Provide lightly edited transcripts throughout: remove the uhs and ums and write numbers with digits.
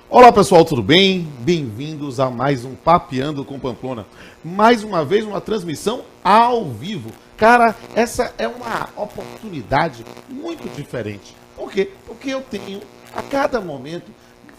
Olá pessoal, tudo bem? Bem-vindos a mais um Papeando com Pamplona. Mais uma vez uma transmissão ao vivo. Cara, essa é uma oportunidade muito diferente. Por quê? Porque eu tenho, a cada momento,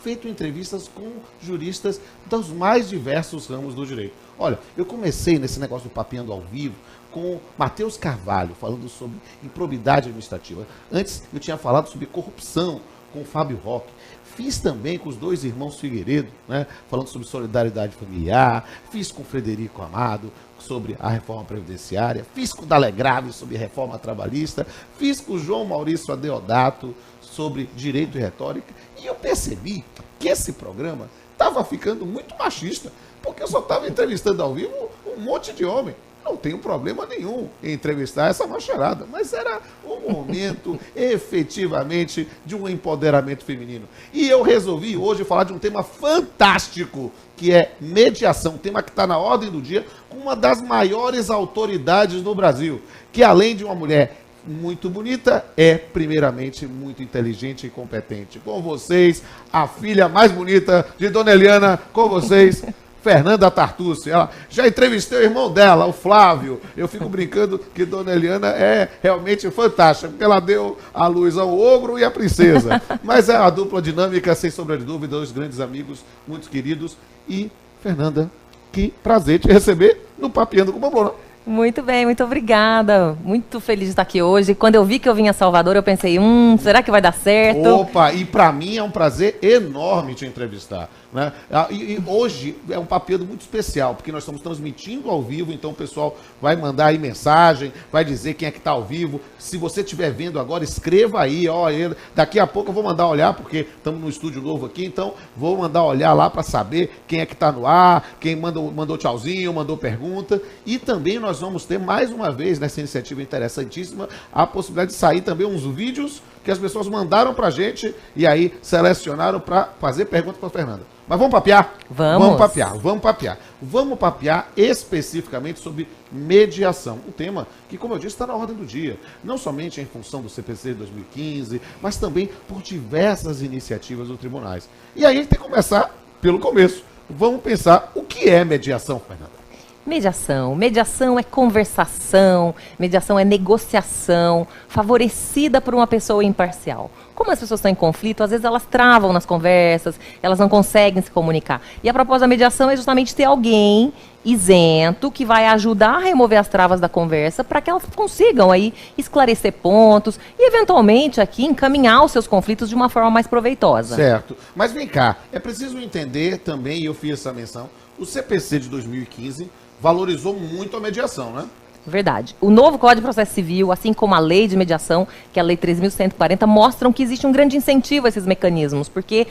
feito entrevistas com juristas dos mais diversos ramos do direito. Olha, eu comecei nesse negócio do Papeando ao vivo com Matheus Carvalho, falando sobre improbidade administrativa. Antes eu tinha falado sobre corrupção com o Fábio Roque. Fiz também com os dois irmãos Figueiredo, né, falando sobre solidariedade familiar. Fiz com o Frederico Amado sobre a reforma previdenciária. Fiz com o Dalegrave sobre reforma trabalhista. Fiz com o João Maurício Adeodato sobre direito e retórica. E eu percebi que esse programa estava ficando muito machista, porque eu só estava entrevistando ao vivo um monte de homem. Não tenho problema nenhum em entrevistar essa macharada, mas era um momento efetivamente de um empoderamento feminino. E eu resolvi hoje falar de um tema fantástico, que é mediação, um tema que está na ordem do dia, com uma das maiores autoridades no Brasil, que além de uma mulher muito bonita, é primeiramente muito inteligente e competente. Com vocês, a filha mais bonita de Dona Eliana, com vocês, Fernanda Tartucci. Ela já entrevistei o irmão dela, o Flávio. Eu fico brincando que Dona Eliana é realmente fantástica, porque ela deu a luz ao ogro e à princesa. Mas é uma dupla dinâmica, sem sombra de dúvida, dois grandes amigos, muito queridos. E, Fernanda, que prazer te receber no Papeando com Pamplona. Muito bem, muito obrigada. Muito feliz de estar aqui hoje. Quando eu vi que eu vinha a Salvador, eu pensei, será que vai dar certo? Opa, e para mim é um prazer enorme te entrevistar, né? E hoje é um papeado muito especial, porque nós estamos transmitindo ao vivo, então o pessoal vai mandar aí mensagem, vai dizer quem é que está ao vivo. Se você estiver vendo agora, escreva aí, ó, daqui a pouco eu vou mandar olhar, porque estamos no estúdio novo aqui, então vou mandar olhar lá para saber quem é que está no ar, quem mandou tchauzinho, mandou pergunta. E também nós vamos ter mais uma vez, nessa iniciativa interessantíssima, a possibilidade de sair também uns vídeos que as pessoas mandaram pra gente e aí selecionaram para fazer perguntas para a Fernanda. Mas vamos papear? Vamos papear. Vamos papear especificamente sobre mediação. Um tema que, como eu disse, está na ordem do dia. Não somente em função do CPC de 2015, mas também por diversas iniciativas dos tribunais. E aí a gente tem que começar pelo começo. Vamos pensar o que é mediação, Fernanda. Mediação é conversação, mediação é negociação, favorecida por uma pessoa imparcial. Como as pessoas estão em conflito, às vezes elas travam nas conversas, elas não conseguem se comunicar. E a proposta da mediação é justamente ter alguém isento que vai ajudar a remover as travas da conversa para que elas consigam aí esclarecer pontos e, eventualmente, aqui encaminhar os seus conflitos de uma forma mais proveitosa. Certo. Mas vem cá, é preciso entender também, e eu fiz essa menção, o CPC de 2015 valorizou muito a mediação, né? Verdade. O novo Código de Processo Civil, assim como a Lei de Mediação, que é a Lei 3.140, mostram que existe um grande incentivo a esses mecanismos, porque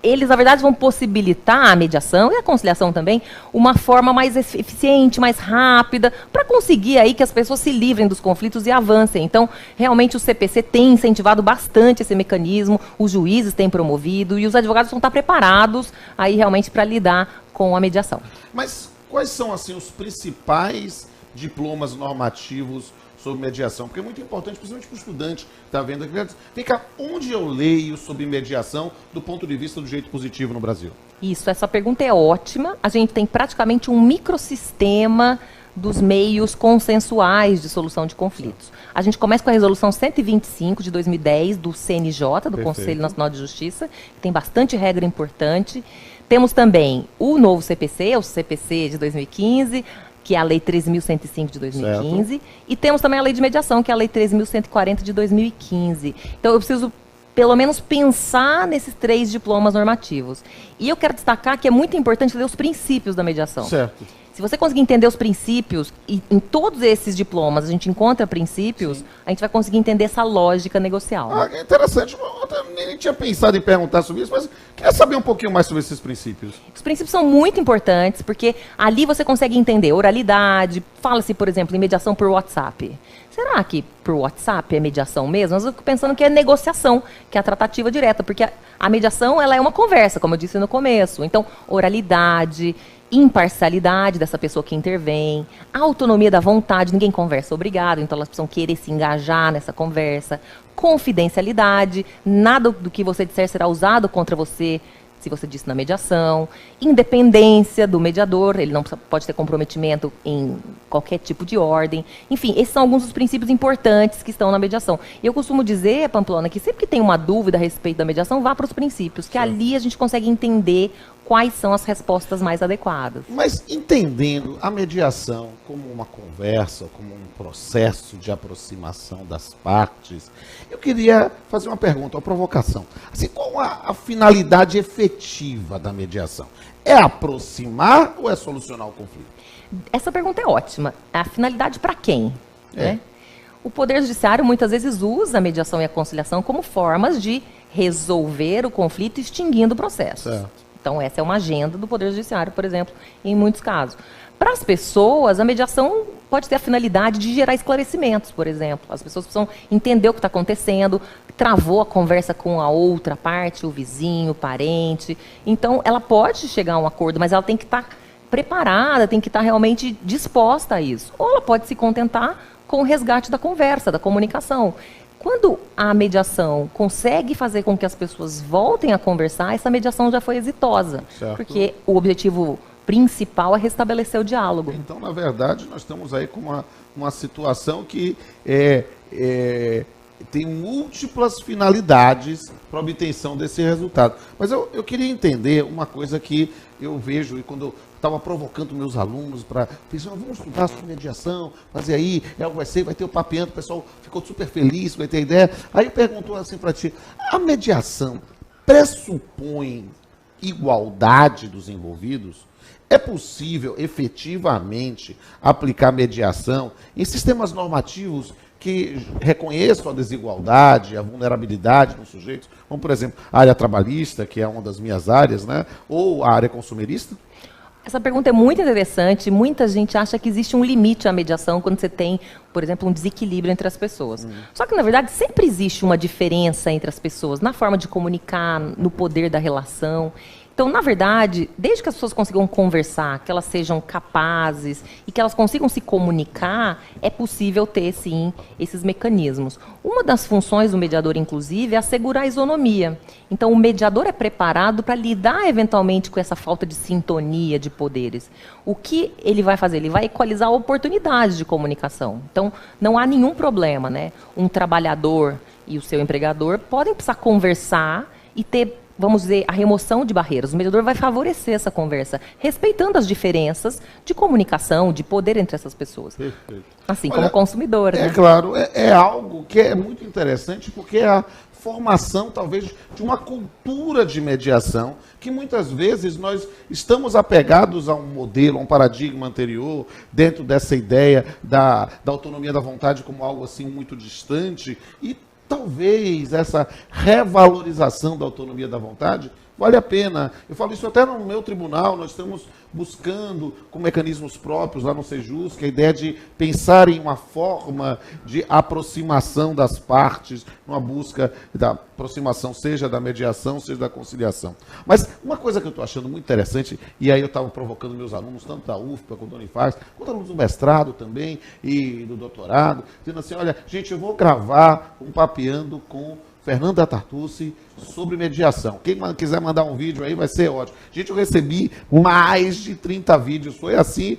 eles, na verdade, vão possibilitar a mediação e a conciliação também, uma forma mais eficiente, mais rápida, para conseguir aí que as pessoas se livrem dos conflitos e avancem. Então, realmente o CPC tem incentivado bastante esse mecanismo, os juízes têm promovido e os advogados vão estar preparados aí realmente para lidar com a mediação. Mas quais são, assim, os principais diplomas normativos sobre mediação? Porque é muito importante, principalmente para o estudante que está vendo aqui. Vem cá, onde eu leio sobre mediação do ponto de vista do direito positivo no Brasil? Isso, essa pergunta é ótima. A gente tem praticamente um microsistema dos meios consensuais de solução de conflitos. A gente começa com a resolução 125 de 2010 do CNJ, do Conselho Nacional de Justiça, que tem bastante regra importante. Temos também o novo CPC, o CPC de 2015, que é a Lei 3.105 de 2015, certo. E temos também a Lei de Mediação, que é a Lei 3.140 de 2015. Então, eu preciso, pelo menos, pensar nesses 3 diplomas normativos. E eu quero destacar que é muito importante ler os princípios da mediação. Certo. Se você conseguir entender os princípios, e em todos esses diplomas a gente encontra princípios, sim, a gente vai conseguir entender essa lógica negocial. É interessante, eu nem tinha pensado em perguntar sobre isso, mas queria saber um pouquinho mais sobre esses princípios. Os princípios são muito importantes, porque ali você consegue entender oralidade, fala-se, por exemplo, em mediação por WhatsApp. Será que por WhatsApp é mediação mesmo? Mas eu fico pensando que é negociação, que é a tratativa direta, porque a mediação ela é uma conversa, como eu disse no começo. Então, oralidade, imparcialidade dessa pessoa que intervém, autonomia da vontade, ninguém conversa obrigado, então elas precisam querer se engajar nessa conversa, confidencialidade, nada do que você disser será usado contra você se você disse na mediação, independência do mediador, ele não pode ter comprometimento em qualquer tipo de ordem. Enfim, esses são alguns dos princípios importantes que estão na mediação. E eu costumo dizer, Pamplona, que sempre que tem uma dúvida a respeito da mediação, vá para os princípios, que ali a gente consegue entender quais são as respostas mais adequadas. Mas entendendo a mediação como uma conversa, como um processo de aproximação das partes, eu queria fazer uma pergunta, uma provocação. Assim, qual a finalidade efetiva da mediação? É aproximar ou é solucionar o conflito? Essa pergunta é ótima. A finalidade para quem? Né? O Poder Judiciário muitas vezes usa a mediação e a conciliação como formas de resolver o conflito extinguindo o processo. Certo. Então, essa é uma agenda do Poder Judiciário, por exemplo, em muitos casos. Para as pessoas, a mediação pode ter a finalidade de gerar esclarecimentos, por exemplo. As pessoas precisam entender o que está acontecendo, travou a conversa com a outra parte, o vizinho, o parente. Então, ela pode chegar a um acordo, mas ela tem que estar preparada, tem que estar realmente disposta a isso. Ou ela pode se contentar com o resgate da conversa, da comunicação. Quando a mediação consegue fazer com que as pessoas voltem a conversar, essa mediação já foi exitosa. Certo. Porque o objetivo principal é restabelecer o diálogo. Então, na verdade, nós estamos aí com uma situação que tem múltiplas finalidades para a obtenção desse resultado. Mas eu queria entender uma coisa que eu vejo, e quando eu estava provocando meus alunos para pensar, vamos estudar sobre mediação, fazer aí, vai ter o papeando, o pessoal ficou super feliz, vai ter ideia. Aí eu pergunto assim para ti, a mediação pressupõe igualdade dos envolvidos? É possível efetivamente aplicar mediação em sistemas normativos que reconheçam a desigualdade, a vulnerabilidade dos sujeitos, como, por exemplo, a área trabalhista, que é uma das minhas áreas, né? Ou a área consumerista? Essa pergunta é muito interessante. Muita gente acha que existe um limite à mediação quando você tem, por exemplo, um desequilíbrio entre as pessoas. Só que, na verdade, sempre existe uma diferença entre as pessoas, na forma de comunicar, no poder da relação. Então, na verdade, desde que as pessoas consigam conversar, que elas sejam capazes e que elas consigam se comunicar, é possível ter, sim, esses mecanismos. Uma das funções do mediador, inclusive, é assegurar a isonomia. Então, o mediador é preparado para lidar, eventualmente, com essa falta de sintonia de poderes. O que ele vai fazer? Ele vai equalizar oportunidades de comunicação. Então, não há nenhum problema, né? Um trabalhador e o seu empregador podem precisar conversar e ter, vamos dizer, a remoção de barreiras. O mediador vai favorecer essa conversa, respeitando as diferenças de comunicação, de poder entre essas pessoas. Perfeito. Assim, como consumidor. É né? claro, é algo que é muito interessante, porque é a formação, talvez, de uma cultura de mediação, que muitas vezes nós estamos apegados a um modelo, a um paradigma anterior, dentro dessa ideia da autonomia da vontade como algo assim muito distante, e talvez essa revalorização da autonomia da vontade vale a pena. Eu falo isso até no meu tribunal, nós estamos buscando com mecanismos próprios lá no Sejus, que é a ideia de pensar em uma forma de aproximação das partes, numa busca da aproximação, seja da mediação, seja da conciliação. Mas uma coisa que eu estou achando muito interessante, e aí eu estava provocando meus alunos, tanto da UFPA quanto da Unifaz, quanto alunos do mestrado também e do doutorado, dizendo assim, olha, gente, eu vou gravar um papeando com Fernanda Tartucci sobre mediação. Quem quiser mandar um vídeo aí vai ser ótimo. Gente, eu recebi mais de 30 vídeos. Foi assim,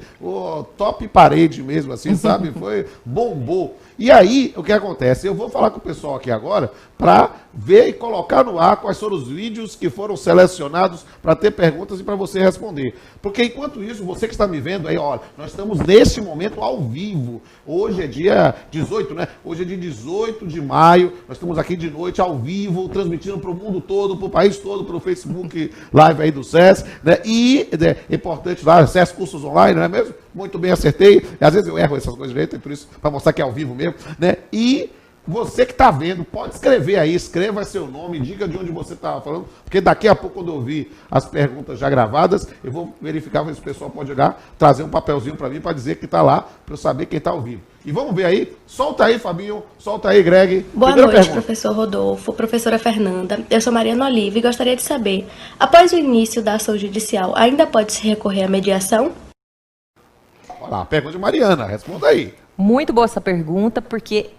top parede mesmo, assim, sabe? Foi, bombou. E aí, o que acontece? Eu vou falar com o pessoal aqui agora para ver e colocar no ar quais foram os vídeos que foram selecionados para ter perguntas e para você responder. Porque enquanto isso, você que está me vendo aí, olha, nós estamos neste momento ao vivo. Hoje é dia 18, né? Hoje é dia 18 de maio. Nós estamos aqui de noite ao vivo, transmitindo para o mundo todo, para o país todo, para o Facebook Live aí do SES, né? E é importante lá, SES Cursos Online, não é mesmo? Muito bem, acertei. Às vezes eu erro essas coisas direito, é por isso, para mostrar que é ao vivo mesmo, né? E você que está vendo, pode escrever aí, escreva seu nome, diga de onde você estava falando, porque daqui a pouco, quando eu ouvir as perguntas já gravadas, eu vou verificar se o pessoal pode jogar, trazer um papelzinho para mim para dizer que está lá, para eu saber quem está ao vivo. E vamos ver aí, solta aí, Fabinho, solta aí, Greg. Boa noite, professor Rodolfo, professora Fernanda. Eu sou Mariana Oliva e gostaria de saber, após o início da ação judicial, ainda pode se recorrer à mediação? Olha lá, pergunta de Mariana, responda aí. Muito boa essa pergunta, porque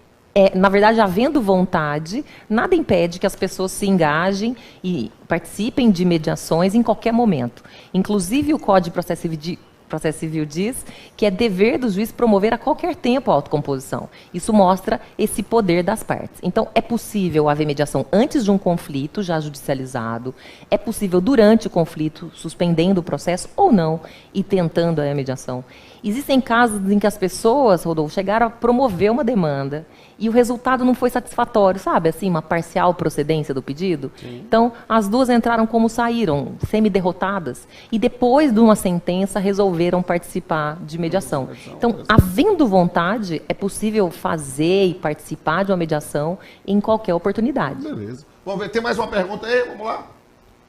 Na verdade, havendo vontade, nada impede que as pessoas se engajem e participem de mediações em qualquer momento. Inclusive, o Código de Processo Civil diz que é dever do juiz promover a qualquer tempo a autocomposição. Isso mostra esse poder das partes. Então, é possível haver mediação antes de um conflito já judicializado, é possível durante o conflito, suspendendo o processo ou não, e tentando a mediação. Existem casos em que as pessoas, Rodolfo, chegaram a promover uma demanda e o resultado não foi satisfatório, sabe? Assim, uma parcial procedência do pedido. Sim. Então, as duas entraram como saíram, semi-derrotadas, e depois de uma sentença resolveram participar de mediação. Então, havendo vontade, é possível fazer e participar de uma mediação em qualquer oportunidade. Beleza. Vamos ver, tem mais uma pergunta aí? Vamos lá.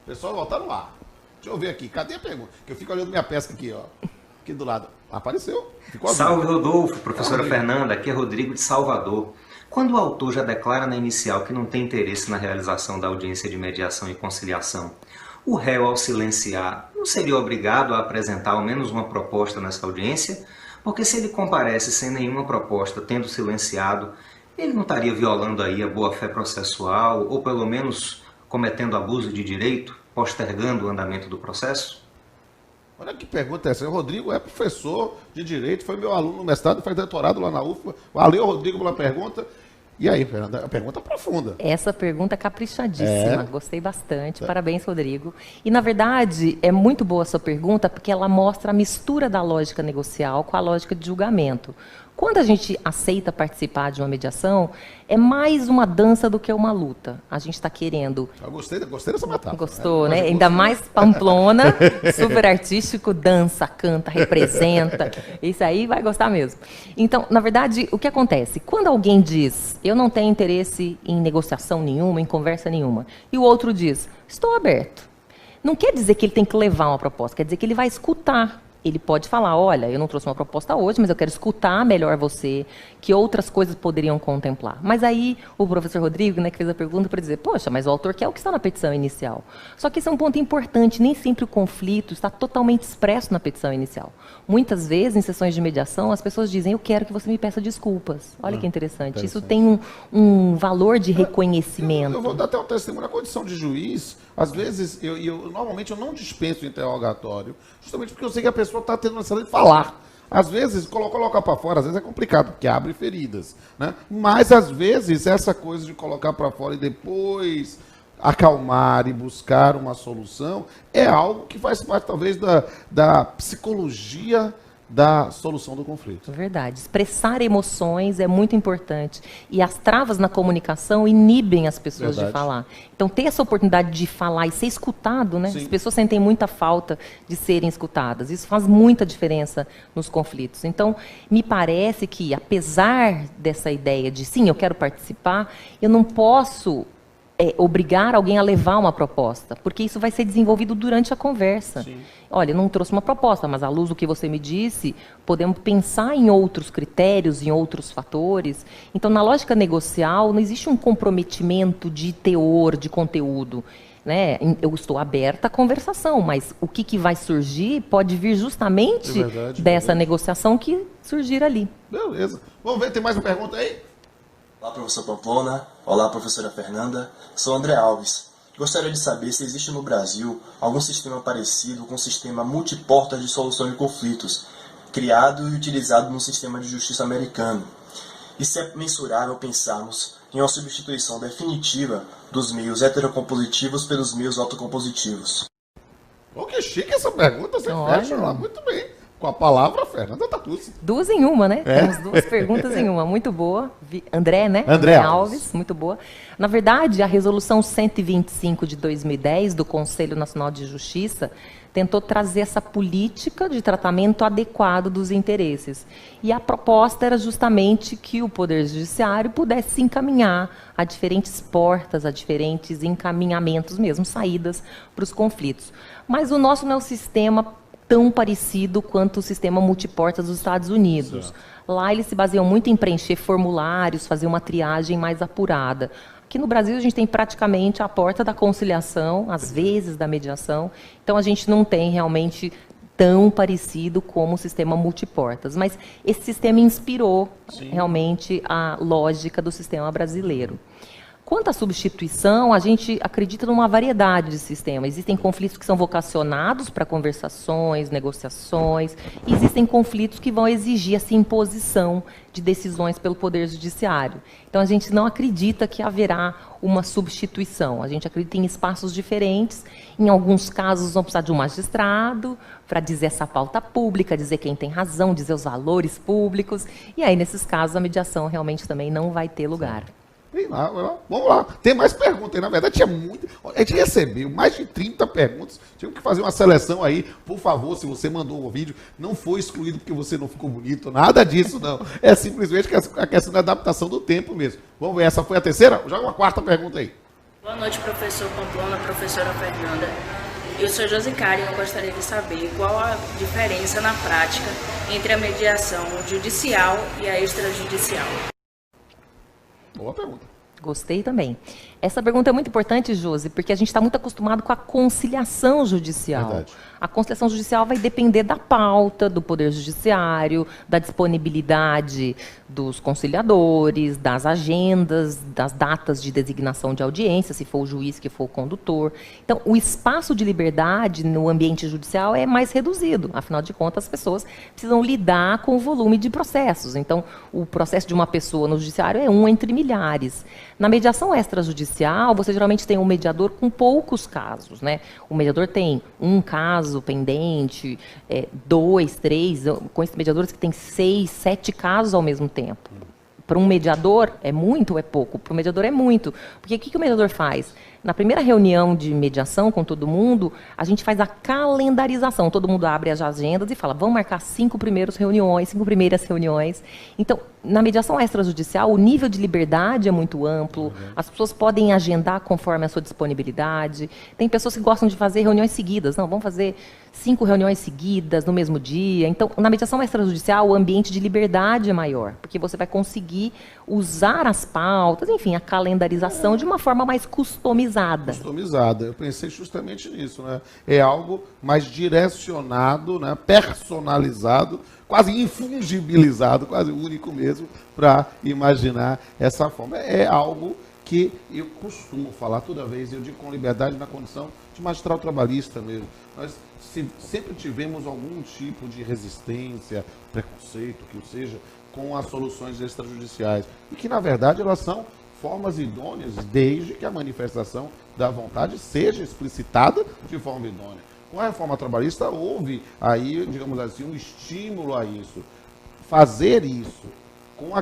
O pessoal volta no ar. Deixa eu ver aqui. Cadê a pergunta? Que eu fico olhando minha pesca aqui, ó. Aqui do lado. Apareceu. Ficou Salve, Rodolfo, professora Fernanda, aqui é Rodrigo de Salvador. Quando o autor já declara na inicial que não tem interesse na realização da audiência de mediação e conciliação, o réu, ao silenciar, não seria obrigado a apresentar ao menos uma proposta nessa audiência? Porque se ele comparece sem nenhuma proposta, tendo silenciado, ele não estaria violando aí a boa-fé processual ou pelo menos cometendo abuso de direito, postergando o andamento do processo? Olha que pergunta é essa. O Rodrigo é professor de Direito, foi meu aluno no mestrado, faz doutorado lá na UFBA. Valeu, Rodrigo, pela pergunta. E aí, Fernanda, a pergunta profunda. Essa pergunta é caprichadíssima, gostei bastante, parabéns, Rodrigo. E, na verdade, é muito boa a sua pergunta, porque ela mostra a mistura da lógica negocial com a lógica de julgamento. Quando a gente aceita participar de uma mediação, é mais uma dança do que uma luta. A gente está querendo... Eu gostei dessa metáfora. Gostou, né? Ainda mais Pamplona, super artístico, dança, canta, representa. Isso aí vai gostar mesmo. Então, na verdade, o que acontece? Quando alguém diz, eu não tenho interesse em negociação nenhuma, em conversa nenhuma, e o outro diz, estou aberto. Não quer dizer que ele tem que levar uma proposta, quer dizer que ele vai escutar. Ele pode falar, olha, eu não trouxe uma proposta hoje, mas eu quero escutar melhor você, que outras coisas poderiam contemplar. Mas aí o professor Rodrigo, né, que fez a pergunta, para dizer, poxa, mas o autor quer o que está na petição inicial. Só que esse é um ponto importante, nem sempre o conflito está totalmente expresso na petição inicial. Muitas vezes, em sessões de mediação, as pessoas dizem, eu quero que você me peça desculpas. Olha que interessante. Isso tem um valor de reconhecimento. Eu vou dar até um testemunho na condição de juiz. Às vezes, normalmente eu não dispenso o interrogatório, justamente porque eu sei que a pessoa está tendo necessidade de falar. Às vezes, colocar para fora, às vezes é complicado, porque abre feridas, né? Mas, às vezes, essa coisa de colocar para fora e depois acalmar e buscar uma solução é algo que faz parte, talvez, da psicologia da solução do conflito. Verdade. Expressar emoções é muito importante. E as travas na comunicação inibem as pessoas de falar. Então, ter essa oportunidade de falar e ser escutado, né? Sim. As pessoas sentem muita falta de serem escutadas. Isso faz muita diferença nos conflitos. Então, me parece que, apesar dessa ideia de, sim, eu quero participar, eu não posso obrigar alguém a levar uma proposta, porque isso vai ser desenvolvido durante a conversa. Sim. Olha, eu não trouxe uma proposta, mas à luz do que você me disse, podemos pensar em outros critérios, em outros fatores. Então, na lógica negocial, não existe um comprometimento de teor, de conteúdo. Né? Eu estou aberta à conversação, mas o que vai surgir pode vir justamente dessa negociação que surgir ali. Beleza. Vamos ver, tem mais uma pergunta aí? Olá, professor Pamplona. Olá, professora Fernanda. Sou André Alves. Gostaria de saber se existe no Brasil algum sistema parecido com o sistema multiportas de solução de conflitos, criado e utilizado no sistema de justiça americano. E se é mensurável pensarmos em uma substituição definitiva dos meios heterocompositivos pelos meios autocompositivos. Oh, que chique essa pergunta, você fecha lá muito bem. Com a palavra, Fernanda Tatucci. Duas em uma, né? Temos duas perguntas em uma. Muito boa. André, né? André Alves, muito boa. Na verdade, a Resolução 125 de 2010 do Conselho Nacional de Justiça tentou trazer essa política de tratamento adequado dos interesses. E a proposta era justamente que o Poder Judiciário pudesse se encaminhar a diferentes portas, a diferentes encaminhamentos mesmo, saídas para os conflitos. Mas o nosso não é um sistema tão parecido quanto o sistema multiportas dos Estados Unidos. Certo. Lá eles se baseiam muito em preencher formulários, fazer uma triagem mais apurada. Aqui no Brasil a gente tem praticamente a porta da conciliação, às vezes da mediação, então a gente não tem realmente tão parecido como o sistema multiportas, mas esse sistema inspirou realmente a lógica do sistema brasileiro. Quanto à substituição, a gente acredita numa variedade de sistemas. Existem conflitos que são vocacionados para conversações, negociações, e existem conflitos que vão exigir essa imposição de decisões pelo Poder Judiciário. Então, a gente não acredita que haverá uma substituição. A gente acredita em espaços diferentes. Em alguns casos, vão precisar de um magistrado para dizer essa pauta pública, dizer quem tem razão, dizer os valores públicos. E aí, nesses casos, a mediação realmente também não vai ter lugar. Vamos lá. Tem mais perguntas aí. Na verdade, tinha muito. A gente recebeu mais de 30 perguntas. Tivemos que fazer uma seleção aí. Por favor, se você mandou um vídeo, não foi excluído porque você não ficou bonito. Nada disso, não. É simplesmente a questão da adaptação do tempo mesmo. Vamos ver, essa foi a terceira? Joga uma quarta pergunta aí. Boa noite, professor Pamplona, professora Fernanda. Eu sou Josicária e eu gostaria de saber qual a diferença na prática entre a mediação judicial e a extrajudicial. Boa pergunta. Gostei também. Essa pergunta é muito importante, Josi, porque a gente está muito acostumado com a conciliação judicial. Verdade. A conciliação judicial vai depender da pauta do Poder Judiciário, da disponibilidade dos conciliadores, das agendas, das datas de designação de audiência, se for o juiz que for o condutor. Então, o espaço de liberdade no ambiente judicial é mais reduzido. Afinal de contas, as pessoas precisam lidar com o volume de processos. Então, o processo de uma pessoa no judiciário é um entre milhares. Na mediação extrajudicial, você geralmente tem um mediador com poucos casos, né? O mediador tem um caso pendente, 2, 3, eu conheço mediadores que têm 6, 7 casos ao mesmo tempo. Para um mediador é muito ou é pouco? Para o mediador é muito. Porque o que o mediador faz? Na primeira reunião de mediação com todo mundo, a gente faz a calendarização. Todo mundo abre as agendas e fala, vamos marcar 5 primeiras reuniões. Então, na mediação extrajudicial, o nível de liberdade é muito amplo, as pessoas podem agendar conforme a sua disponibilidade. Tem pessoas que gostam de fazer reuniões seguidas. Não, vamos fazer 5 reuniões seguidas no mesmo dia. Então, na mediação extrajudicial, o ambiente de liberdade é maior, porque você vai conseguir usar as pautas, enfim, a calendarização de uma forma mais customizada. Customizada. Eu pensei justamente nisso, né? É algo mais direcionado, né? Personalizado, quase infungibilizado, quase único mesmo, para imaginar essa forma. É algo que eu costumo falar toda vez, eu digo com liberdade na condição de magistrado trabalhista mesmo. Nós sempre tivemos algum tipo de resistência, preconceito, que seja, com as soluções extrajudiciais. E que, na verdade, elas são formas idôneas, desde que a manifestação da vontade seja explicitada de forma idônea. Com a reforma trabalhista, houve aí, digamos assim, um estímulo a isso. Fazer isso com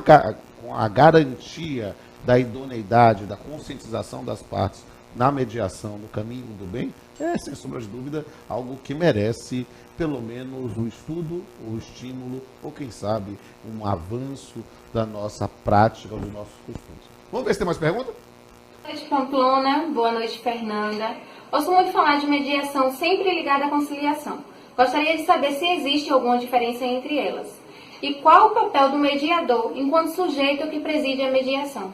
a garantia da idoneidade, da conscientização das partes na mediação, no caminho do bem, é, sem sombra de dúvida, algo que merece, pelo menos, o estudo, o estímulo, ou, quem sabe, um avanço da nossa prática, dos nossos costumes. Vamos ver se tem mais perguntas? Boa noite, Pamplona. Boa noite, Fernanda. Ouço muito falar de mediação sempre ligada à conciliação. Gostaria de saber se existe alguma diferença entre elas. E qual o papel do mediador enquanto sujeito que preside a mediação?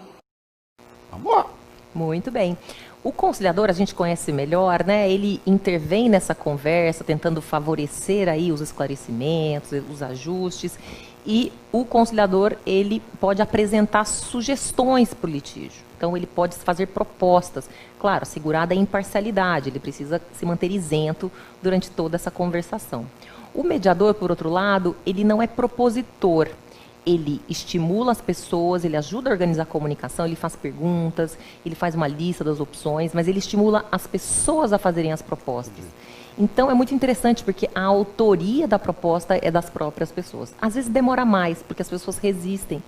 Vamos lá. Muito bem. O conciliador, a gente conhece melhor, né? Ele intervém nessa conversa, tentando favorecer aí os esclarecimentos, os ajustes. E o conciliador, ele pode apresentar sugestões para o litígio. Então, ele pode fazer propostas. Claro, assegurada a imparcialidade, ele precisa se manter isento durante toda essa conversação. O mediador, por outro lado, ele não é propositor. Ele estimula as pessoas, ele ajuda a organizar a comunicação, ele faz perguntas, ele faz uma lista das opções, mas ele estimula as pessoas a fazerem as propostas. Então, é muito interessante, porque a autoria da proposta é das próprias pessoas. Às vezes demora mais, porque as pessoas resistem.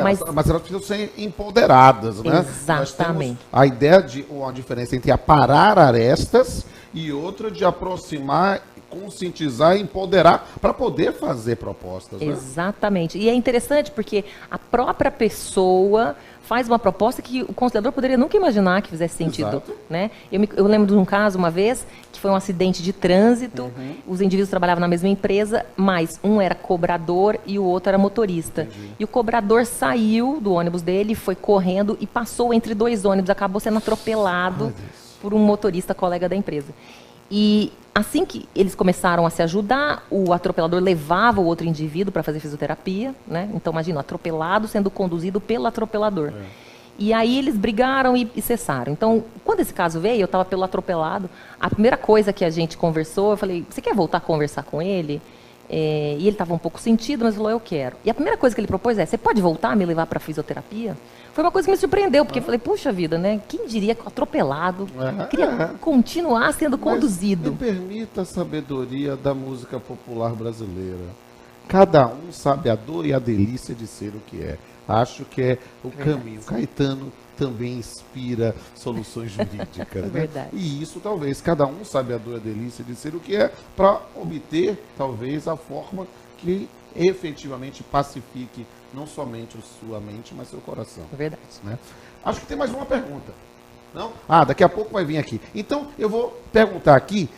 Mas elas precisam ser empoderadas, né? Exatamente. A ideia de uma diferença entre aparar arestas e outra de aproximar, conscientizar e empoderar para poder fazer propostas. Né? Exatamente. E é interessante porque a própria pessoa faz uma proposta que o conciliador poderia nunca imaginar que fizesse sentido. Exato. Né? Eu lembro de um caso, uma vez, que foi um acidente de trânsito, os indivíduos trabalhavam na mesma empresa, mas um era cobrador e o outro era motorista. E o cobrador saiu do ônibus dele, foi correndo e passou entre 2 ônibus, acabou sendo atropelado por um motorista colega da empresa. E assim que eles começaram a se ajudar, o atropelador levava o outro indivíduo para fazer fisioterapia, né? Então, imagina, o atropelado sendo conduzido pelo atropelador. E aí eles brigaram e cessaram. Então, quando esse caso veio, eu estava pelo atropelado, a primeira coisa que a gente conversou, eu falei, você quer voltar a conversar com ele? E ele estava um pouco sentido, mas falou, eu quero. E a primeira coisa que ele propôs é, você pode voltar a me levar para fisioterapia? Foi uma coisa que me surpreendeu, porque eu falei, puxa vida, né? Quem diria que o atropelado queria continuar sendo conduzido? Me permita a sabedoria da música popular brasileira. Cada um sabe a dor e a delícia de ser o que é. Acho que é o caminho. Caetano também inspira soluções jurídicas. Né? Verdade. E isso talvez, cada um sabe a dor e a delícia de ser o que é, para obter talvez a forma que efetivamente pacifique não somente a sua mente, mas seu coração. Verdade. Né? Acho que tem mais uma pergunta. Não? Ah, daqui a pouco vai vir aqui. Então, eu vou perguntar aqui,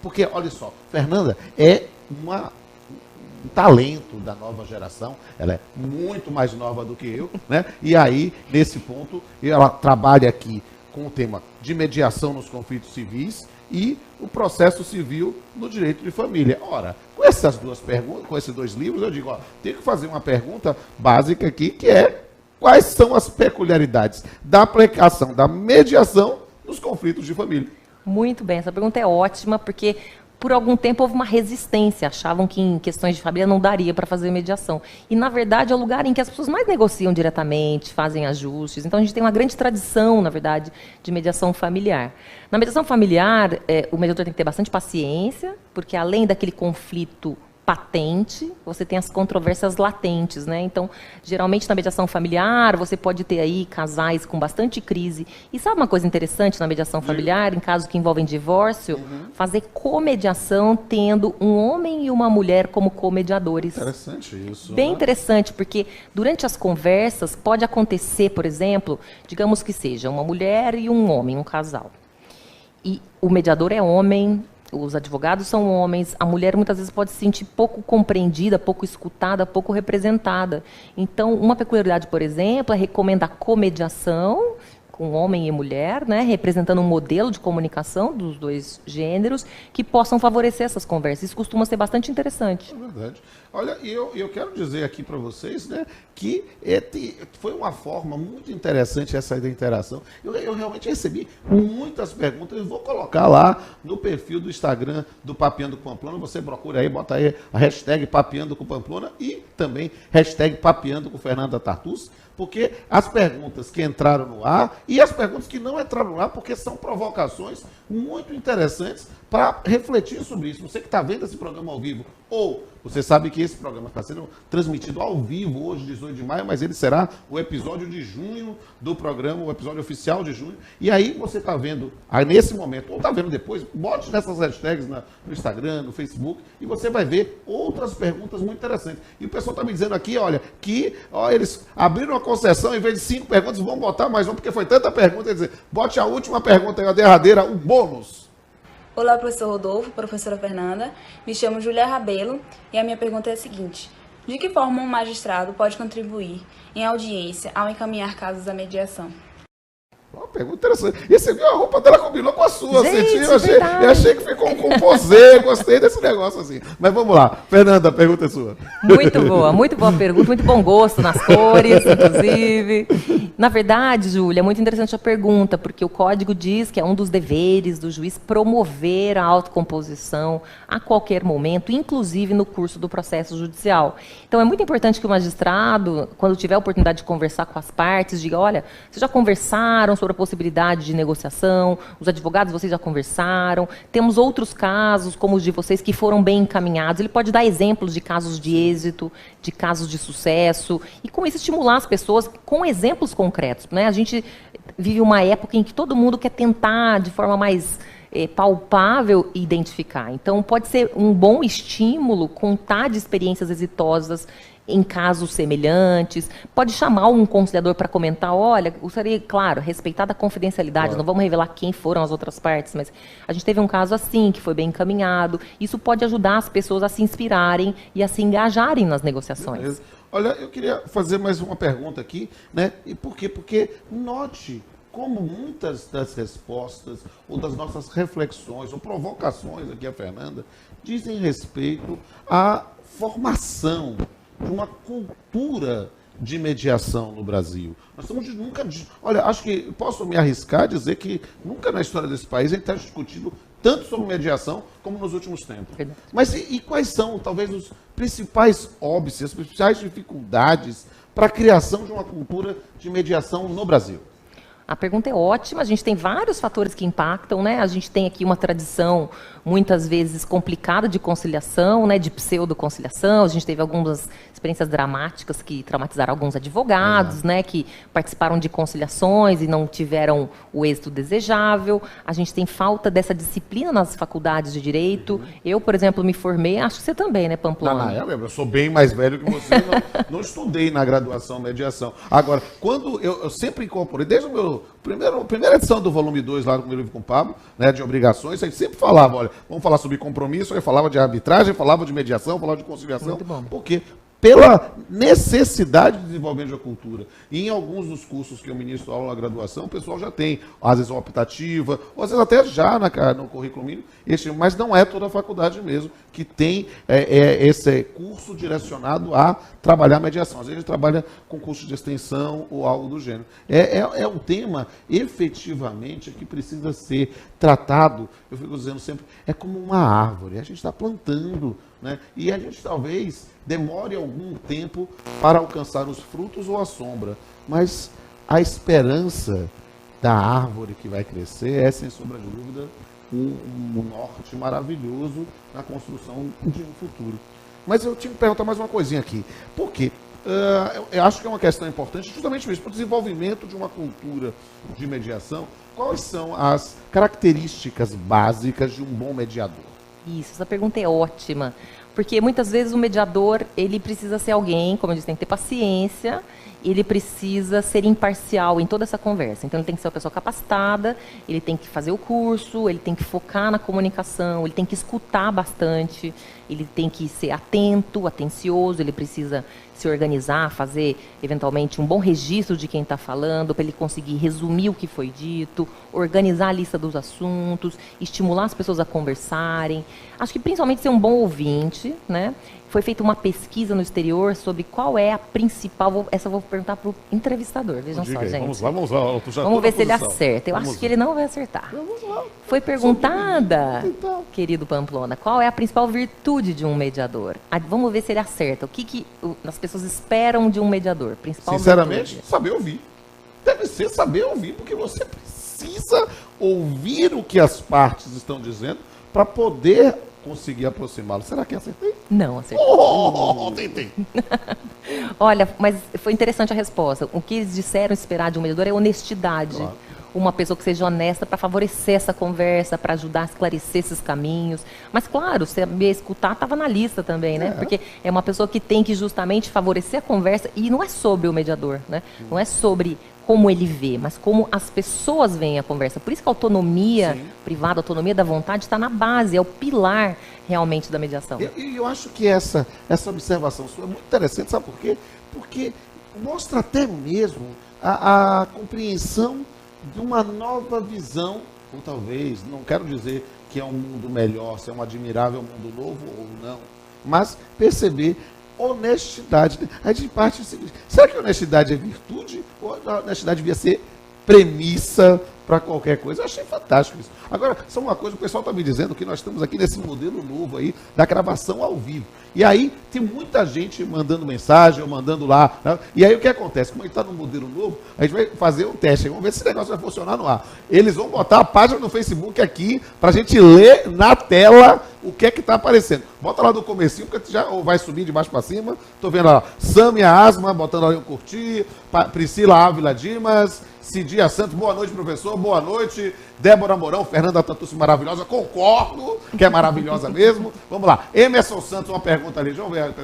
porque, olha só, Fernanda é um talento da nova geração, ela é muito mais nova do que eu, né? E aí, nesse ponto, ela trabalha aqui com o tema de mediação nos conflitos civis e o processo civil no direito de família. Ora, com essas duas perguntas, com esses dois livros, eu digo, ó, tem que fazer uma pergunta básica aqui, que é quais são as peculiaridades da aplicação da mediação nos conflitos de família? Muito bem, essa pergunta é ótima, porque por algum tempo houve uma resistência, achavam que em questões de família não daria para fazer mediação. E, na verdade, é o lugar em que as pessoas mais negociam diretamente, fazem ajustes. Então, a gente tem uma grande tradição, na verdade, de mediação familiar. Na mediação familiar, o mediador tem que ter bastante paciência, porque além daquele conflito patente, você tem as controvérsias latentes, né? Então, geralmente na mediação familiar, você pode ter aí casais com bastante crise. E sabe uma coisa interessante na mediação familiar, em casos que envolvem divórcio? Fazer comediação tendo um homem e uma mulher como comediadores. Interessante isso. Bem né? interessante, porque durante as conversas pode acontecer, por exemplo, digamos que seja uma mulher e um homem, um casal. E o mediador é homem, os advogados são homens, a mulher muitas vezes pode se sentir pouco compreendida, pouco escutada, pouco representada. Então, uma peculiaridade, por exemplo, é recomendar comediação com homem e mulher, né, representando um modelo de comunicação dos dois gêneros que possam favorecer essas conversas. Isso costuma ser bastante interessante. É verdade. Olha, eu quero dizer aqui para vocês, né, que foi uma forma muito interessante essa da interação. Eu realmente recebi muitas perguntas, eu vou colocar lá no perfil do Instagram do Papeando com Pamplona, você procura aí, bota aí a hashtag Papeando com Pamplona e também hashtag Papeando com Fernanda Tartus, porque as perguntas que entraram no ar e as perguntas que não entraram no ar, porque são provocações muito interessantes para refletir sobre isso. Você que está vendo esse programa ao vivo, ou você sabe que esse programa está sendo transmitido ao vivo hoje, 18 de maio, mas ele será o episódio de junho do programa, o episódio oficial de junho. E aí você está vendo, aí nesse momento, ou está vendo depois, bote nessas hashtags no Instagram, no Facebook, e você vai ver outras perguntas muito interessantes. E o pessoal está me dizendo aqui, olha, que eles abriram uma concessão, em vez de 5 perguntas, vão botar mais uma, porque foi tanta pergunta, quer dizer, bote a última pergunta aí, a derradeira, o bônus. Olá, professor Rodolfo, professora Fernanda. Me chamo Júlia Rabelo e a minha pergunta é a seguinte: de que forma um magistrado pode contribuir em audiência ao encaminhar casos à mediação? Uma pergunta interessante. E você viu, a roupa dela combinou com a sua. Gente, Eu achei que ficou com você, gostei desse negócio assim. Mas vamos lá. Fernanda, a pergunta é sua. Muito boa pergunta, muito bom gosto nas cores, inclusive. Na verdade, Júlia, é muito interessante a pergunta, porque o Código diz que é um dos deveres do juiz promover a autocomposição a qualquer momento, inclusive no curso do processo judicial. Então, é muito importante que o magistrado, quando tiver a oportunidade de conversar com as partes, diga, olha, vocês já conversaram sobre a possibilidade de negociação, os advogados, vocês já conversaram, temos outros casos, como os de vocês, que foram bem encaminhados. Ele pode dar exemplos de casos de êxito, de casos de sucesso, e com isso estimular as pessoas com exemplos concretos, né? A gente vive uma época em que todo mundo quer tentar, de forma mais palpável, identificar. Então, pode ser um bom estímulo contar de experiências exitosas em casos semelhantes, pode chamar um conciliador para comentar, olha, gostaria, claro, respeitada a confidencialidade, claro. Não vamos revelar quem foram as outras partes, mas a gente teve um caso assim, que foi bem encaminhado, isso pode ajudar as pessoas a se inspirarem e a se engajarem nas negociações. Beleza. Olha, eu queria fazer mais uma pergunta aqui, né? E por quê? Porque note como muitas das respostas ou das nossas reflexões ou provocações aqui a Fernanda dizem respeito à formação de uma cultura de mediação no Brasil. Nós estamos olha, acho que posso me arriscar a dizer que nunca na história desse país a gente está discutindo tanto sobre mediação como nos últimos tempos. Mas e quais são, talvez, os principais óbices, as principais dificuldades para a criação de uma cultura de mediação no Brasil? A pergunta é ótima, a gente tem vários fatores que impactam, né? A gente tem aqui uma tradição, muitas vezes, complicada de conciliação, né? De pseudo-conciliação. A gente teve algumas experiências dramáticas que traumatizaram alguns advogados, né? Que participaram de conciliações e não tiveram o êxito desejável. A gente tem falta dessa disciplina nas faculdades de direito. Eu, por exemplo, me formei, acho que você também, né, Pamplona? Eu sou bem mais velho que você, não estudei na graduação mediação. Agora, quando eu sempre incorporei, desde o meu primeira edição do volume 2 lá no meu livro com o Pablo, né, de obrigações, a gente sempre falava, olha, vamos falar sobre compromisso, aí falava de arbitragem, falava de mediação, falava de conciliação. Muito bom. Por quê? Pela necessidade de desenvolvimento da cultura. E em alguns dos cursos que eu ministro aula na graduação, o pessoal já tem, às vezes, uma optativa, ou às vezes até já no currículo mínimo, mas não é toda a faculdade mesmo que tem esse curso direcionado a trabalhar a mediação. Às vezes a gente trabalha com curso de extensão ou algo do gênero. É um tema, efetivamente, que precisa ser tratado, eu fico dizendo sempre, é como uma árvore, a gente está plantando, né? E a gente talvez demore algum tempo para alcançar os frutos ou a sombra, mas a esperança da árvore que vai crescer é, sem sombra de dúvida, um norte maravilhoso na construção de um futuro. Mas eu tinha que perguntar mais uma coisinha aqui. Por quê? Eu acho que é uma questão importante, justamente isso, para o desenvolvimento de uma cultura de mediação. Quais são as características básicas de um bom mediador? Isso, essa pergunta é ótima, porque muitas vezes o mediador, ele precisa ser alguém, como eu disse, tem que ter paciência, ele precisa ser imparcial em toda essa conversa. Então ele tem que ser uma pessoa capacitada, ele tem que fazer o curso, ele tem que focar na comunicação, ele tem que escutar bastante, ele tem que ser atento, atencioso, ele precisa se organizar, fazer eventualmente um bom registro de quem está falando, para ele conseguir resumir o que foi dito, organizar a lista dos assuntos, estimular as pessoas a conversarem. Acho que principalmente ser um bom ouvinte, né? Foi feita uma pesquisa no exterior sobre qual é a principal... Essa eu vou perguntar para o entrevistador, vejam só, gente. Vamos lá. Vamos ver se ele acerta. Eu acho que ele não vai acertar. Vamos lá. Foi perguntada, querido Pamplona, qual é a principal virtude de um mediador? Vamos ver se ele acerta. O que as pessoas esperam de um mediador? Principal Sinceramente, virtude. saber ouvir. Deve ser saber ouvir, porque você precisa ouvir o que as partes estão dizendo para poder conseguir aproximá-lo. Será que acertei? Não, acertei. Tentei. Olha, mas foi interessante a resposta. O que eles disseram esperar de um mediador é honestidade. Claro. Uma pessoa que seja honesta para favorecer essa conversa, para ajudar a esclarecer esses caminhos. Mas, claro, saber escutar estava na lista também, né? Porque é uma pessoa que tem que justamente favorecer a conversa, e não é sobre o mediador, né? Não é sobre como ele vê, mas como as pessoas veem a conversa. Por isso que a autonomia privada, a autonomia da vontade está na base, é o pilar realmente da mediação. Eu acho que essa observação sua é muito interessante, sabe por quê? Porque mostra até mesmo a compreensão de uma nova visão, ou talvez, não quero dizer que é um mundo melhor, se é um admirável mundo novo ou não, mas perceber honestidade. A gente parte do seguinte: será que a honestidade é virtude? Ou a honestidade devia ser premissa para qualquer coisa? Eu achei fantástico isso. Agora, só uma coisa, o pessoal está me dizendo que nós estamos aqui nesse modelo novo aí, da gravação ao vivo. E aí, tem muita gente mandando mensagem, ou mandando lá, né? E aí o que acontece? Como a gente está no modelo novo, a gente vai fazer um teste, vamos ver se esse negócio vai funcionar no ar. Eles vão botar a página no Facebook aqui, para a gente ler na tela o que é que está aparecendo. Bota lá do comecinho, porque já vai subir de baixo para cima. Estou vendo lá, Sâmia Asma, botando ali um curtir, Priscila Ávila Dimas, Cidia Santos, boa noite, professor, boa noite. Débora Mourão, Fernanda Tantucci, maravilhosa, concordo que é maravilhosa mesmo. Vamos lá, Emerson Santos, uma pergunta ali, vamos ver.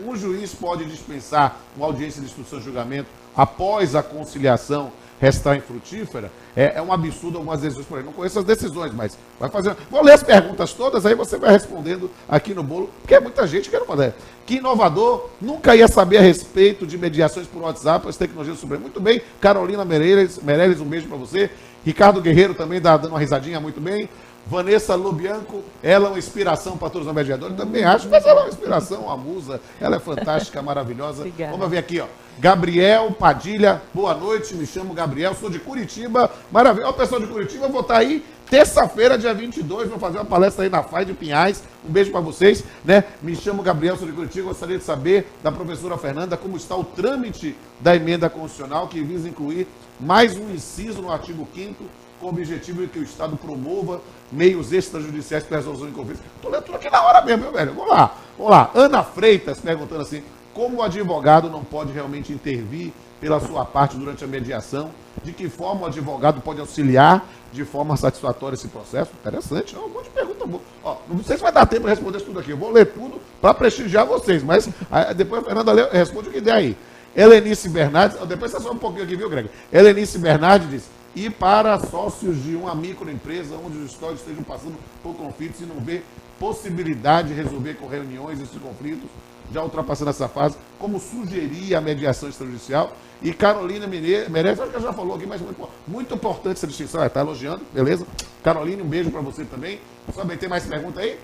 Um juiz pode dispensar uma audiência de instrução e julgamento após a conciliação restar infrutífera? É um absurdo algumas decisões por aí. Não conheço as decisões, mas vai fazer. Vou ler as perguntas todas, aí você vai respondendo aqui aqui no bolo, porque é muita gente que não pode. Que inovador, nunca ia saber a respeito de mediações por WhatsApp, as tecnologias super. Muito bem, Carolina Meirelles, um beijo para você. Ricardo Guerreiro também dando uma risadinha, muito bem. Vanessa Lubianco, ela é uma inspiração para todos os mediadores, também acho, mas ela é uma inspiração, uma musa, ela é fantástica, maravilhosa. Obrigada. Vamos ver aqui, ó. Gabriel Padilha, boa noite, me chamo Gabriel, sou de Curitiba, maravilha. Ó, pessoal de Curitiba, eu vou estar aí terça-feira, dia 22, vou fazer uma palestra aí na FAI de Pinhais, um beijo para vocês, né? Me chamo Gabriel, sou de Curitiba, gostaria de saber da professora Fernanda como está o trâmite da emenda constitucional que visa incluir mais um inciso no artigo 5º, com o objetivo de que o Estado promova meios extrajudiciais para resolução de conflitos. Estou lendo tudo aqui na hora mesmo, meu velho. Vamos lá. Ana Freitas perguntando assim, como o advogado não pode realmente intervir pela sua parte durante a mediação? De que forma o advogado pode auxiliar de forma satisfatória esse processo? Interessante, um monte de pergunta boa. Ó, não sei se vai dar tempo para responder isso tudo aqui. Eu vou ler tudo para prestigiar vocês, mas depois a Fernanda responde o que der aí. Helenice Bernardes, depois você só um pouquinho aqui, viu, Greg? Helenice Bernardes diz, e para sócios de uma microempresa onde os históricos estejam passando por conflitos e não vê possibilidade de resolver com reuniões esses conflitos, já ultrapassando essa fase, como sugerir a mediação extrajudicial. E Carolina Meirelles, acho que ela já falou aqui, mas muito importante essa distinção, está elogiando, beleza? Carolina, um beijo para você também. Sabe, tem mais pergunta aí?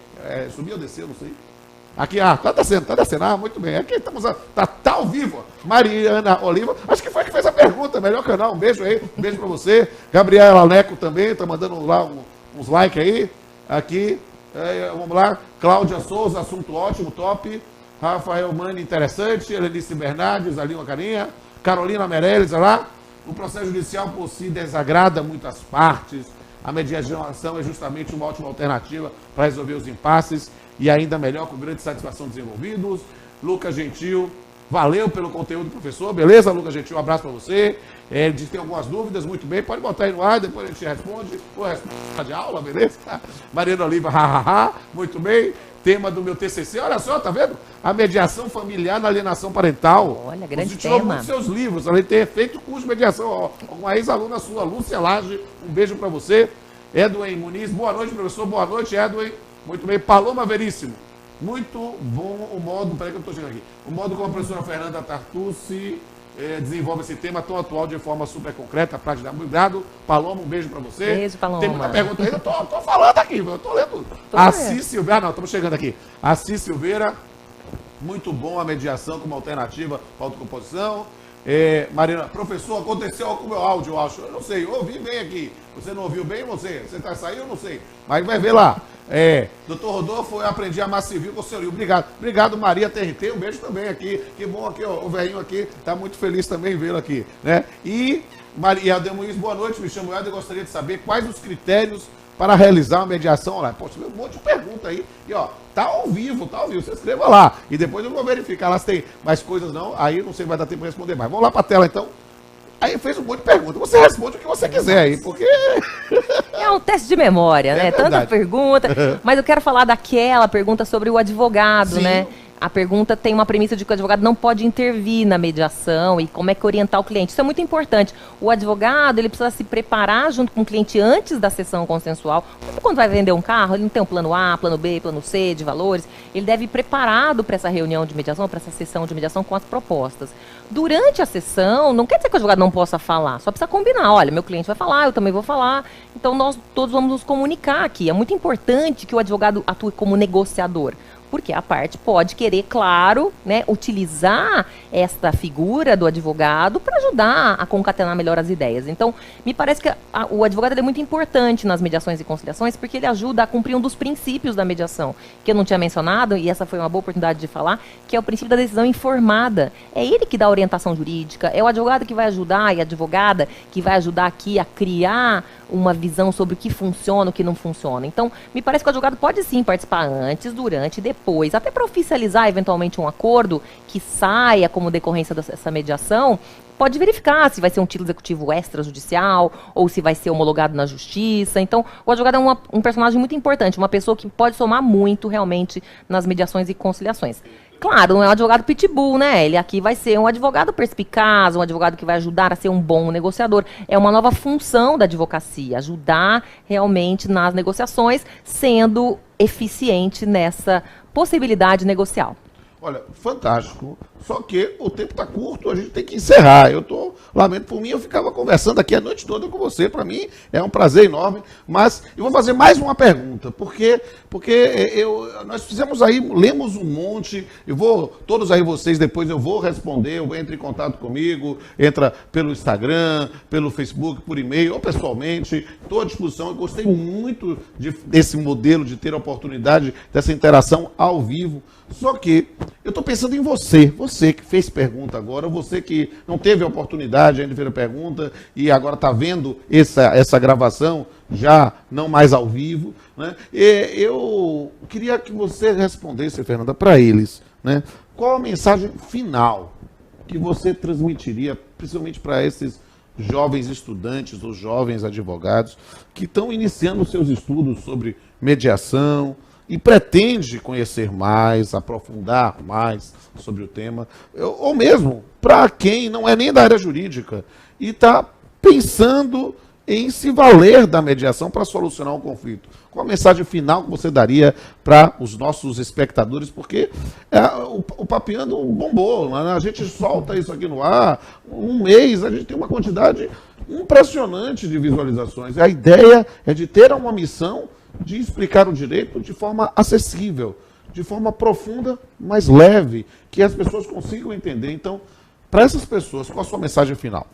Subiu ou desceu, não sei. Aqui, tá descendo. Muito bem. Aqui estamos, tá ao vivo. Mariana Oliva, acho que foi que fez a pergunta, melhor canal, um beijo aí, um beijo para você. Gabriela Neco também, tá mandando lá uns likes aí. Aqui, vamos lá. Cláudia Souza, assunto ótimo, top. Rafael Mani, interessante. Helenice Bernardes, ali uma carinha. Carolina Meirelles, olha lá. O processo judicial por si desagrada muitas partes. A mediação é justamente uma ótima alternativa para resolver os impasses e ainda melhor, com grande satisfação desenvolvidos. Lucas Gentil, valeu pelo conteúdo, professor. Beleza, Lucas Gentil? Um abraço para você. De ter algumas dúvidas, muito bem. Pode botar aí no ar, depois a gente responde. Ou responde de aula, beleza? Mariana Oliva, muito bem. Tema do meu TCC, olha só, tá vendo? A mediação familiar na alienação parental. Olha, grande tema. Você tirou tema. seus livros, além de ter feito curso de mediação. Ó, uma ex-aluna sua, Lúcia Lage, um beijo para você. Edwin Muniz, boa noite, professor. Boa noite, Edwin. Muito bem. Paloma Veríssimo. Muito bom o modo, peraí que eu estou chegando aqui. O modo como a professora Fernanda Tartucci desenvolve esse tema tão atual de forma super concreta, prática. Obrigado. Paloma, um beijo para você. Beijo, Paloma. Tem muita pergunta aí, eu tô falando aqui, eu tô lendo. Assis Silveira, não, estamos chegando aqui. Assis Silveira, muito bom a mediação como alternativa para a autocomposição. Marina, professor, aconteceu com o meu áudio, eu acho. Eu não sei, eu ouvi bem aqui. Você não ouviu bem, você tá saindo, eu não sei. Mas vai ver lá. Doutor Rodolfo, eu aprendi a amar civil com o senhor. Obrigado, Maria TRT, um beijo também aqui. Que bom aqui, ó, o velhinho aqui tá muito feliz também vê-lo aqui, né? E Maria Ademuiz, boa noite, me chamo Eder, gostaria de saber quais os critérios para realizar uma mediação online. Poxa, um monte de pergunta aí. E ó, tá ao vivo. Você escreva lá. E depois eu vou verificar lá se tem mais coisas não. Aí não sei, vai dar tempo para responder mais. Vamos lá para a tela então. Aí fez um monte de perguntas. Você responde o que você quiser aí, porque... É um teste de memória, né? Tanta pergunta. Mas eu quero falar daquela pergunta sobre o advogado, Sim. né? A pergunta tem uma premissa de que o advogado não pode intervir na mediação e como é que orientar o cliente. Isso é muito importante. O advogado, ele precisa se preparar junto com o cliente antes da sessão consensual. Quando vai vender um carro, ele não tem um plano A, plano B, plano C de valores. Ele deve ir preparado para essa reunião de mediação, para essa sessão de mediação com as propostas. Durante a sessão, não quer dizer que o advogado não possa falar, só precisa combinar. Olha, meu cliente vai falar, eu também vou falar. Então, nós todos vamos nos comunicar aqui. É muito importante que o advogado atue como negociador. Porque a parte pode querer, claro, né, utilizar esta figura do advogado para ajudar a concatenar melhor as ideias. Então, me parece que o advogado é muito importante nas mediações e conciliações porque ele ajuda a cumprir um dos princípios da mediação, que eu não tinha mencionado, e essa foi uma boa oportunidade de falar, que é o princípio da decisão informada. É ele que dá a orientação jurídica, é o advogado que vai ajudar e a advogada que vai ajudar aqui a criar uma visão sobre o que funciona, o que não funciona. Então, me parece que o advogado pode sim participar antes, durante e depois, até para oficializar eventualmente um acordo que saia como decorrência dessa mediação, pode verificar se vai ser um título executivo extrajudicial ou se vai ser homologado na justiça. Então, o advogado é um personagem muito importante, uma pessoa que pode somar muito realmente nas mediações e conciliações. Claro, não é um advogado pitbull, né? Ele aqui vai ser um advogado perspicaz, um advogado que vai ajudar a ser um bom negociador. É uma nova função da advocacia, ajudar realmente nas negociações, sendo eficiente nessa possibilidade negocial. Olha, fantástico. Só que o tempo está curto, a gente tem que encerrar. Lamento por mim, eu ficava conversando aqui a noite toda com você. Para mim é um prazer enorme. Mas eu vou fazer mais uma pergunta, porque nós fizemos aí, lemos um monte. Todos aí vocês depois eu vou responder. Entre em contato comigo, entra pelo Instagram, pelo Facebook, por e-mail ou pessoalmente. Estou à disposição. Eu gostei muito desse modelo de ter a oportunidade dessa interação ao vivo. Só que eu estou pensando em você que fez pergunta agora, você que não teve a oportunidade ainda de ver a pergunta e agora está vendo essa gravação, já não mais ao vivo, né? Eu queria que você respondesse, Fernanda, para eles, né? Qual a mensagem final que você transmitiria, principalmente para esses jovens estudantes ou jovens advogados que estão iniciando seus estudos sobre mediação, e pretende conhecer mais, aprofundar mais sobre o tema, ou mesmo para quem não é nem da área jurídica e está pensando em se valer da mediação para solucionar um conflito. Qual a mensagem final que você daria para os nossos espectadores? Porque o Papeando bombou, né? A gente solta isso aqui no ar, um mês a gente tem uma quantidade impressionante de visualizações. A ideia é de ter uma missão de explicar o direito de forma acessível, de forma profunda, mas leve, que as pessoas consigam entender. Então, para essas pessoas, qual a sua mensagem final?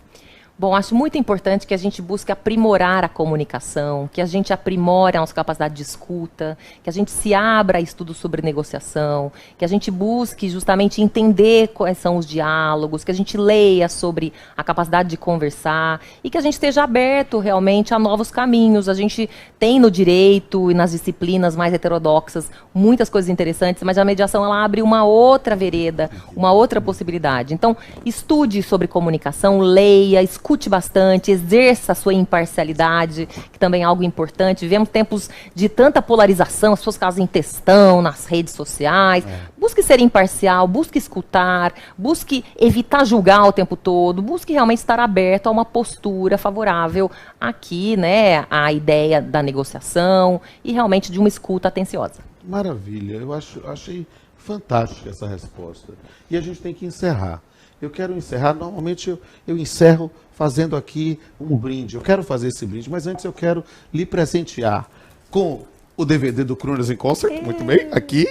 Bom, acho muito importante que a gente busque aprimorar a comunicação, que a gente aprimore a nossa capacidade de escuta, que a gente se abra a estudos sobre negociação, que a gente busque justamente entender quais são os diálogos, que a gente leia sobre a capacidade de conversar e que a gente esteja aberto realmente a novos caminhos. A gente tem no direito e nas disciplinas mais heterodoxas muitas coisas interessantes, mas a mediação ela abre uma outra vereda, uma outra possibilidade. Então, estude sobre comunicação, leia, escute bastante, exerça a sua imparcialidade, que também é algo importante. Vivemos tempos de tanta polarização, as pessoas fazem textão nas redes sociais. Busque ser imparcial, busque escutar, busque evitar julgar o tempo todo, busque realmente estar aberto a uma postura favorável aqui, né, à ideia da negociação e realmente de uma escuta atenciosa. Maravilha, achei fantástica essa resposta. E a gente tem que encerrar. Eu quero encerrar, normalmente eu encerro fazendo aqui um brinde. Eu quero fazer esse brinde, mas antes eu quero lhe presentear com o DVD do Crooners in Concert, muito bem, aqui,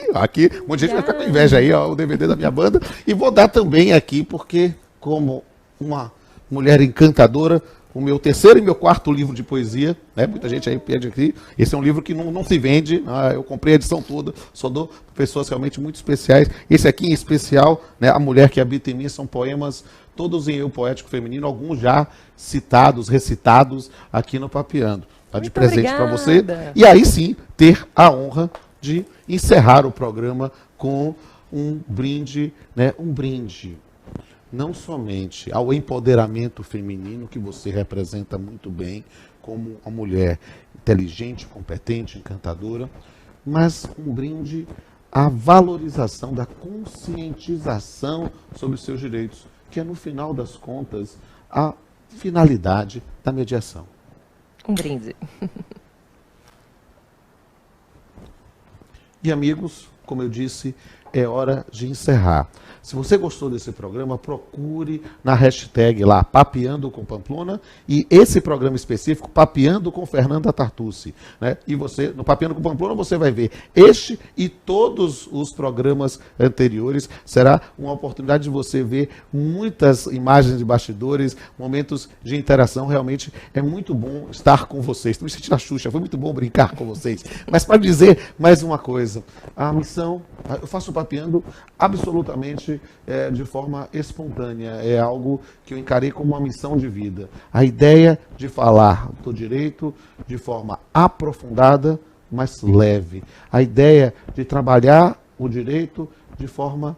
um monte de gente vai ficar com inveja aí, ó, o DVD da minha banda, e vou dar também aqui, porque como uma mulher encantadora, o meu terceiro e meu quarto livro de poesia, né? Muita gente aí pede aqui. Esse é um livro que não se vende, eu comprei a edição toda, só dou para pessoas realmente muito especiais. Esse aqui em especial, né? A Mulher que Habita em Mim, são poemas todos em eu poético feminino, alguns já citados, recitados aqui no Papeando. Tá de presente para você. E aí sim, ter a honra de encerrar o programa com um brinde, né? Um brinde não somente ao empoderamento feminino, que você representa muito bem, como uma mulher inteligente, competente, encantadora, mas um brinde à valorização da conscientização sobre os seus direitos, que é, no final das contas, a finalidade da mediação. Um brinde. E, amigos, como eu disse, é hora de encerrar. Se você gostou desse programa, procure na hashtag lá, Papeando com Pamplona, e esse programa específico, Papeando com Fernanda Tartucci, né? E você, no Papeando com Pamplona, você vai ver este e todos os programas anteriores. Será uma oportunidade de você ver muitas imagens de bastidores, momentos de interação. Realmente é muito bom estar com vocês. Estou me sentindo a Xuxa, foi muito bom brincar com vocês. Mas para dizer mais uma coisa, a missão, eu faço o Papeando absolutamente de forma espontânea. É algo que eu encarei como uma missão de vida. A ideia de falar do direito de forma aprofundada, mas leve. A ideia de trabalhar o direito de forma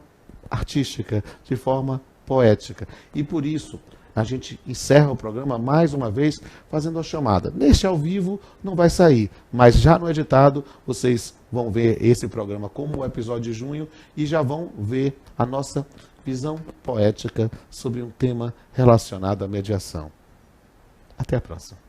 artística, de forma poética. E por isso, a gente encerra o programa mais uma vez fazendo a chamada. Neste ao vivo não vai sair, mas já no editado vocês vão ver esse programa como o episódio de junho e já vão ver a nossa visão poética sobre um tema relacionado à mediação. Até a próxima.